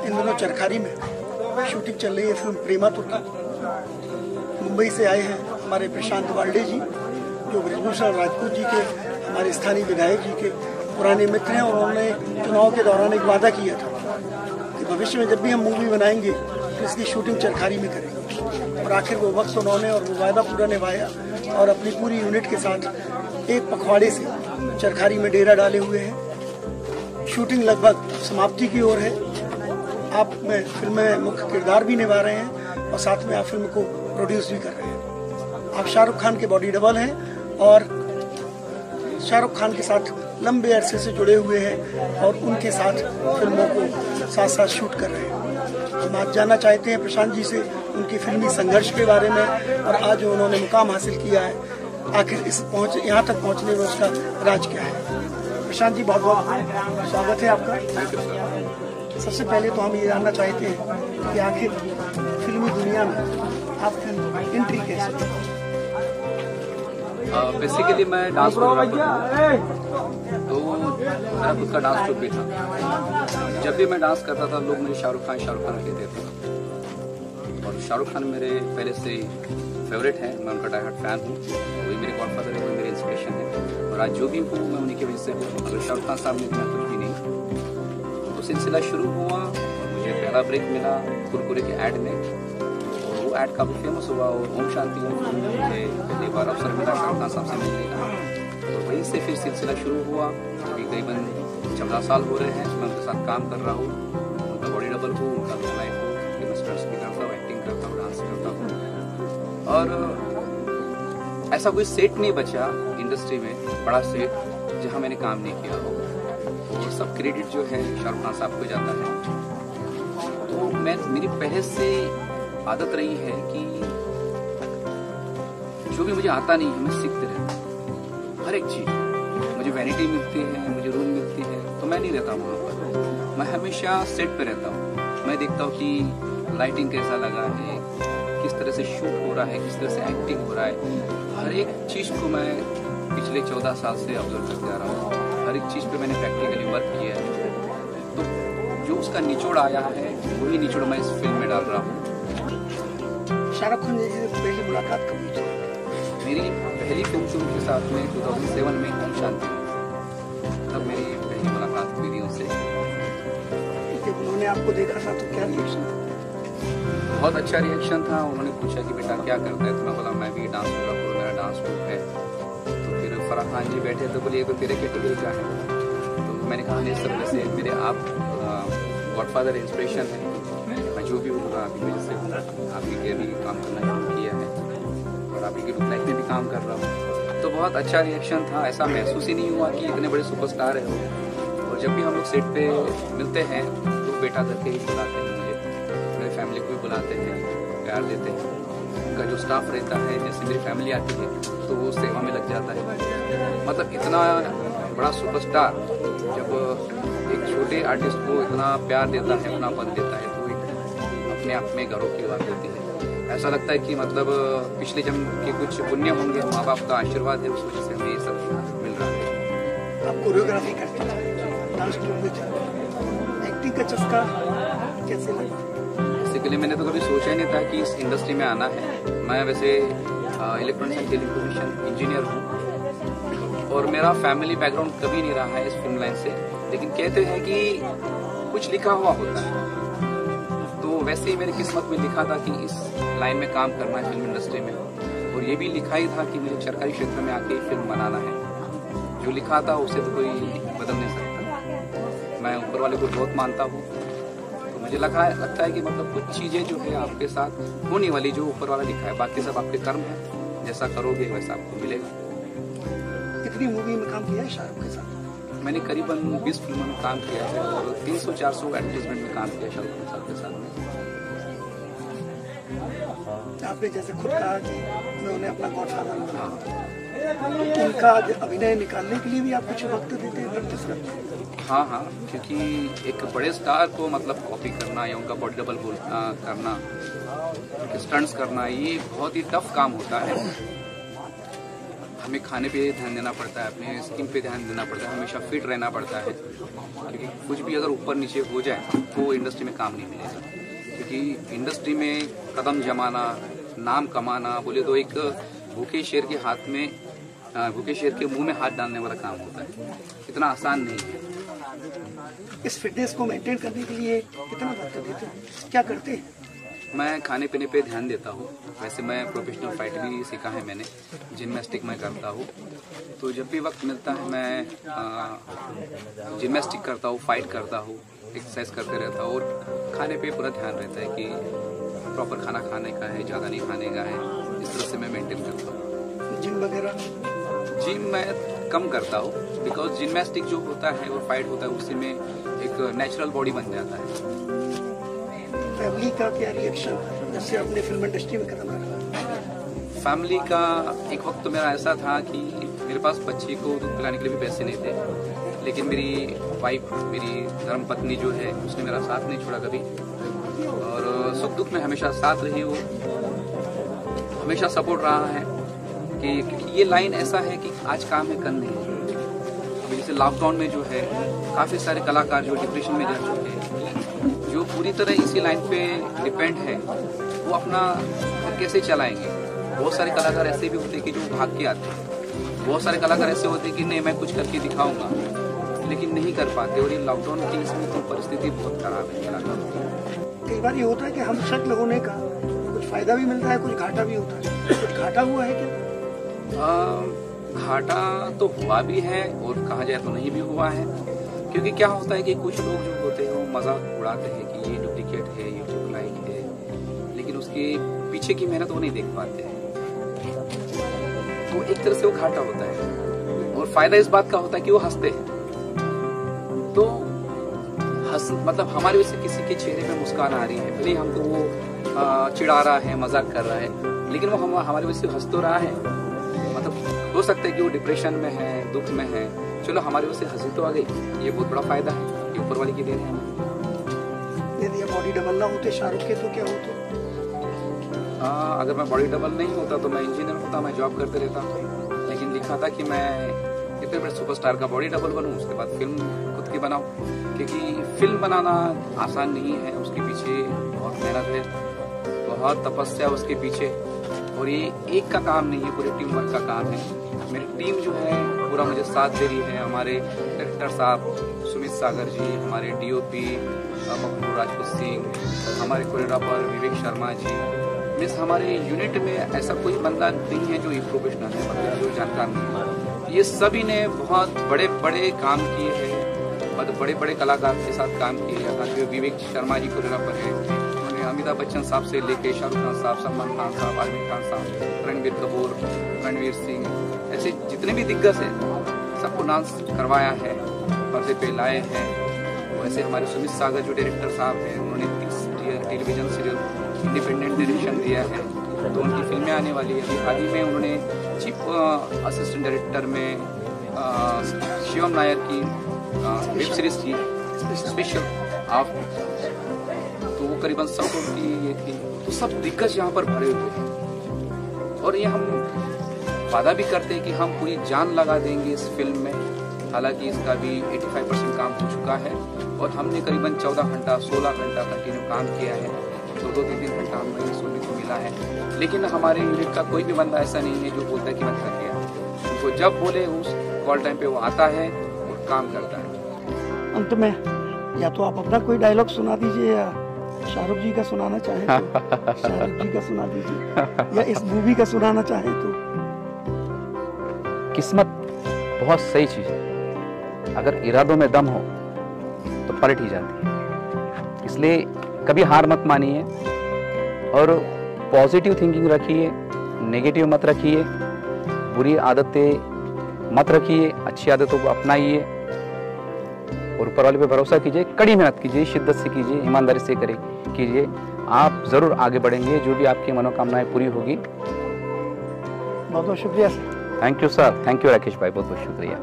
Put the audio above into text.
इन दिनों चरखारी में शूटिंग चल रही है फिल्म प्रेमातुर की। मुंबई से आए हैं हमारे प्रशांत वाल्डे जी, जो ब्रजभूषण राजपूत जी के, हमारे स्थानीय विधायक जी के पुराने मित्र हैं। और उन्होंने चुनाव के दौरान एक वादा किया था कि भविष्य में जब भी हम मूवी बनाएंगे तो इसकी शूटिंग चरखारी में करेंगे। और आखिर वो वक्त उन्होंने और वो वादा पूरा निभाया और अपनी पूरी यूनिट के साथ एक पखवाड़े से चरखारी में डेरा डाले हुए हैं। शूटिंग लगभग समाप्ति की ओर है। आप में फिल्म में मुख्य किरदार भी निभा रहे हैं और साथ में आप फिल्म को प्रोड्यूस भी कर रहे हैं। आप शाहरुख खान के बॉडी डबल हैं और शाहरुख खान के साथ लंबे अरसे से जुड़े हुए हैं और उनके साथ फिल्मों को साथ साथ शूट कर रहे हैं। हम आज जानना चाहते हैं प्रशांत जी से उनकी फिल्मी संघर्ष के बारे में और आज उन्होंने मुकाम हासिल किया है, आखिर यहाँ तक पहुँचने में उसका राज क्या है। प्रशांत जी, बहुत बहुत स्वागत है आपका। सबसे पहले तो हम ये जानना चाहते हैं कि आखिर फिल्मी दुनिया में आपकी एंट्री कैसे? बेसिकली मैं डांस कोरियोग्राफर हूँ, तो मेरा खुद का डांस ट्रूप भी था। जब भी मैं डांस करता था लोग मुझे शाहरुख खान कहते थे और शाहरुख खान मेरे पहले से फेवरेट है। मैं उनका डाई हार्ट फैन हूँ। वही मेरे गॉडफादर है, वही मेरे इंस्पिरेशन है और आज जो भी हूँ मैं उन्हीं की वजह से हूँ। अगर शाहरुख खान साहब ने मैं कुछ भी नहीं। तो सिलसिला शुरू हुआ, मुझे पहला ब्रेक मिला कुरकुरे के ऐड में और वो ऐड काफ़ी फेमस हुआ और ओम शांति मुझे पहली बार अवसर मिला शाहरुख खान साहब से मिलने का। और वहीं से फिर सिलसिला शुरू हुआ। अभी करीबन 14 साल हो रहे हैं मैं उनके साथ काम कर रहा हूँ। उनका बॉडी डबल हूँ, उनका लुक लाइफ हूँ, स्टंट्स भी करता हूँ, एक्टिंग करता हूँ, डांस करता हूँ। और ऐसा कोई सेट नहीं बचा इंडस्ट्री में, बड़ा सेट जहाँ मैंने काम नहीं किया हो। और सब क्रेडिट जो है शाहरुख खान साहब को जाता है। तो मेरी पहले से आदत रही है कि जो भी मुझे आता नहीं है मैं सीखते रहता हूँ। हर एक चीज मुझे वैनिटी मिलती है, मुझे रूम मिलती है तो मैं नहीं रहता वहाँ पर। मैं हमेशा सेट पे रहता हूँ। मैं देखता हूँ कि लाइटिंग कैसा लगा है, किस तरह से शूट हो रहा है, किस तरह से एक्टिंग हो रहा है। हर एक चीज को मैं पिछले 14 साल से ऑब्जर्व करते आ रहा हूँ। हर एक चीज पे मैंने प्रैक्टिकली वर्क किया है। तो जो उसका निचोड़ आया है वही निचोड़ मैं इस फिल्म में डाल रहा हूँ। शाहरुख खान जी से पहली मुलाकात कब हुई थी? मेरी पहली फिल्म शुरू के साथ में 2007 में ओम शांति, तब मेरी पहली मुलाकात हुई थी उनसे। जब उन्होंने आपको देखा था तो क्या रिएक्शन था? बहुत अच्छा रिएक्शन था। उन्होंने पूछा कि बेटा क्या करता है, तो मैं बोला मैं भी डांस कर रहा हूँ, मेरा डांस ग्रुप है। तो फिर फराह खान जी बैठे तो बोलिए तो तेरे कैटेगरी का है। तो मैंने कहा नहीं सर, वैसे मेरे आप गॉडफादर इंस्पिरेशन है, मैं जो भी हूँ आपकी वजह से हूँ। आपकी के भी काम करना शुरू किया है और आपकी के लाइफ में भी काम कर रहा हूँ। तो बहुत अच्छा रिएक्शन था। ऐसा महसूस ही नहीं हुआ कि इतने बड़े सुपरस्टार है वो। और जब भी हम लोग सेट पे मिलते हैं तो बेटा करके ही बुलाते हैं मुझे, मेरे फैमिली को भी बुलाते हैं, प्यार देते हैं। उनका जो स्टाफ रहता है, जैसे मेरी फैमिली आती है तो वो सेवा में लग जाता है। मतलब इतना बड़ा सुपरस्टार जब एक छोटे आर्टिस्ट को इतना प्यार देता है, अपनापन देता है, तो अपने आप में गर्व की बात होती है। ऐसा लगता है कि मतलब पिछले जन्म के कुछ पुण्य होंगे, माँ बाप का आशीर्वाद है, उस वजह से हमें ये सब मिल रहा है। आप कोरियोग्राफी करते थे, डांस ग्रुप में थे, एक्टिंग का चस्का कैसे लगा? बेसिकली मैंने तो कभी सोचा ही नहीं था कि इस इंडस्ट्री में आना है। मैं वैसे इलेक्ट्रॉनिक्स एंड टेलीकम्युनिकेशन इंजीनियर हूँ और मेरा फैमिली बैकग्राउंड कभी नहीं रहा है इस फिल्म लाइन से। लेकिन कहते हैं कि कुछ लिखा हुआ होता है, तो वैसे ही मेरी किस्मत में लिखा था कि इस लाइन में काम करना है फिल्म इंडस्ट्री में। और ये भी लिखा ही था कि मुझे सरकारी क्षेत्र में आके फिल्म बनाना है। जो लिखा था उसे तो कोई बदल नहीं सकता। मैं ऊपर वाले को बहुत मानता हूँ। तो मुझे लगता है कि मतलब कुछ चीजें जो है आपके साथ होने वाली, जो ऊपर वाला लिखा है, बाकी सब आपके कर्म है। जैसा करोगे वैसा आपको मिलेगा। कितनी मूवी में काम किया है शाहरुख के साथ? मैंने करीबन 20 फिल्मों में काम किया है और 300-400 एडवर्टाइजमेंट में काम किया शाहरुख खान साहब के साथ में। आपने जैसे खुद कहा कि मैं उन्हें अपना गॉडफादर मानता हूं, उनका अभिनय निकालने के लिए भी आप कुछ वक्त देते हैं, प्रैक्टिस करते हैं? हाँ, क्योंकि एक बड़े स्टार को मतलब कॉपी करना या उनका बॉडी डबल करना, स्टंट्स करना, ये बहुत ही टफ काम होता है। हमें खाने पे ध्यान देना पड़ता है, अपने स्किन पे ध्यान देना पड़ता है, हमेशा फिट रहना पड़ता है, क्योंकि कुछ भी अगर ऊपर नीचे हो जाए तो इंडस्ट्री में काम नहीं मिलेगा। क्योंकि इंडस्ट्री में कदम जमाना, नाम कमाना बोले तो एक भूखे शेर के हाथ में, भूखे शेर के मुंह में हाथ डालने वाला काम होता है, इतना आसान नहीं है। इस फिटनेस को मेंटेन करने के लिए कितना वक्त देते हैं, क्या करते हैं? मैं खाने पीने पे ध्यान देता हूँ। वैसे मैं प्रोफेशनल फाइट भी सीखा है मैंने, जिम्नास्टिक मैं करता हूँ, तो जब भी वक्त मिलता है मैं जिम्नास्टिक करता हूँ, फाइट करता हूँ, एक्सरसाइज करते रहता हूँ और खाने पे पूरा ध्यान रहता है कि प्रॉपर खाना खाने का है, ज़्यादा नहीं खाने का है, इस तरह से मैं मेंटेन करता हूँ। जिम वगैरह? जिम मैं कम करता हूँ, बिकॉज जिम्नास्टिक जो होता है और फाइट होता है उसी में एक नेचुरल बॉडी बन जाता है। फैमिली का क्या रिएक्शन जैसे अपने फिल्म इंडस्ट्री में कदम रखा? फैमिली का एक वक्त तो मेरा ऐसा था कि मेरे पास बच्ची को दूध पिलाने के लिए भी पैसे नहीं थे, लेकिन मेरी वाइफ, मेरी धर्म पत्नी जो है, उसने मेरा साथ नहीं छोड़ा कभी और सुख दुख में हमेशा साथ रही, वो हमेशा सपोर्ट रहा है कि ये लाइन ऐसा है कि आज काम है कल नहीं है। अभी जैसे लॉकडाउन में जो है काफ़ी सारे कलाकार जो डिप्रेशन में जा चुके हैं, जो पूरी तरह इसी लाइन पे डिपेंड है, वो अपना घर कैसे चलाएंगे। बहुत सारे कलाकार ऐसे भी होते हैं कि जो भाग के आते हैं, बहुत सारे कलाकार ऐसे होते हैं कि नहीं मैं कुछ करके दिखाऊंगा, लेकिन नहीं कर पाते। और ये लॉकडाउन की इसमें तो परिस्थिति बहुत खराब है कलाकारों की। कई बार ये होता है कि हम शक्ल होने का कुछ फायदा भी मिलता है, कुछ घाटा भी होता है। कुछ घाटा हुआ है क्या? घाटा तो हुआ भी है और कहा जाए तो नहीं भी हुआ है, क्योंकि क्या होता है कि कुछ लोग जो होते हैं वो मजाक उड़ाते हैं कि ये डुप्लीकेट है, ये डुप्लाइक है, लेकिन उसके पीछे की मेहनत वो नहीं देख पाते हैं। तो एक तरह से वो घाटा होता है और फायदा इस बात का होता है कि वो हंसते हैं। तो मतलब हमारे वजह से किसी के चेहरे पे मुस्कान आ रही है, भले हमको वो चिढ़ा रहा है, मजाक कर रहा है, लेकिन वो हमारे वजह से हंस तो रहा है। मतलब हो सकता है कि वो डिप्रेशन में है, दुख में है, चलो हमारे वजह से हंसी तो आ गई, ये बहुत बड़ा फायदा है, ये ऊपर वाली की देन है। यदि बॉडी डबल ना होते शाहरुख के तो क्या होता? अगर मैं बॉडी डबल नहीं होता तो मैं इंजीनियर होता, मैं जॉब करते रहता, लेकिन लिखा था कि मैं इतने बड़े सुपरस्टार का बॉडी डबल बनूं, उसके बाद फिल्म खुद की बनाऊं, क्योंकि फिल्म बनाना आसान नहीं है, उसके पीछे बहुत मेहनत है, बहुत तपस्या उसके पीछे, और ये एक का काम नहीं है, पूरी टीम वर्क का काम है। मेरी टीम जो है पूरा मुझे साथ दे रही है, हमारे डायरेक्टर साहब सुमित सागर जी, हमारे डीओपी मकबूल राजपूत सिंह, हमारे कोरियोग्राफर विवेक शर्मा जी, मीन्स हमारे यूनिट में ऐसा कोई बंदा नहीं है जो ये प्रोफेशनल है, मतलब जो जानकार नहीं है। ये सभी ने बहुत बड़े बड़े काम किए हैं, मतलब बड़े बड़े कलाकार के साथ काम किए हैं। विवेक शर्मा जी कोरियोग्राफर है, उन्होंने अमिताभ बच्चन साहब से लेके शाहरुख खान साहब, सलमान खान साहब, आमिर खान साहब, रणबीर कपूर, रणवीर सिंह, ऐसे जितने भी दिग्गज हैं सबको डांस करवाया है, पर्दे पे लाए हैं। वैसे हमारे सुमित सागर जो डायरेक्टर साहब हैं, उन्होंने 30 टेलीविजन सीरियल इंडिपेंडेंट डायरेक्शन दिया है, तो उनकी फिल्में आने वाली है। अभी हाल ही में उन्होंने चीफ असिस्टेंट डायरेक्टर में शिवम नायर की वेब सीरीज की स्पेशल ऑफ, तो वो करीबन 100 करोड़ की ये थी। तो सब दिग्गज यहाँ पर भरे हुए हैं और ये हम वादा भी करते हैं कि हम पूरी जान लगा देंगे इस फिल्म में। हालांकि इसका भी 85% काम हो चुका है और हमने करीबन 14 घंटा 16 घंटा कंटिन्यू काम किया है, 2-3 घंटा हमें सोने को मिला है। लेकिन हमारे यूनिट का कोई भी बंदा ऐसा नहीं है जो बोलता है कि मैं थक गया। उनको जब बोले उस कॉल टाइम पे वो आता है और काम करता है। अंत में या तो आप अपना कोई डायलॉग सुना दीजिए या शाहरुख जी का सुनाना चाहें तो शाहरुख जी का सुना दीजिए, या इस मूवी का सुनाना चाहें तो। किस्मत बहुत सही चीज है, अगर इरादों में दम हो तो पलट ही जाती है। इसलिए कभी हार मत मानिए और पॉजिटिव थिंकिंग रखिए, नेगेटिव मत रखिए, बुरी आदतें मत रखिए, अच्छी आदतों को अपनाइए और ऊपर वाले पे भरोसा कीजिए, कड़ी मेहनत कीजिए, शिद्दत से कीजिए, ईमानदारी से कीजिए। आप जरूर आगे बढ़ेंगे, जो भी आपकी मनोकामनाएं पूरी होगी। बहुत बहुत शुक्रिया sir. Thank you sir, thank you Rakesh भाई, बहुत बहुत शुक्रिया।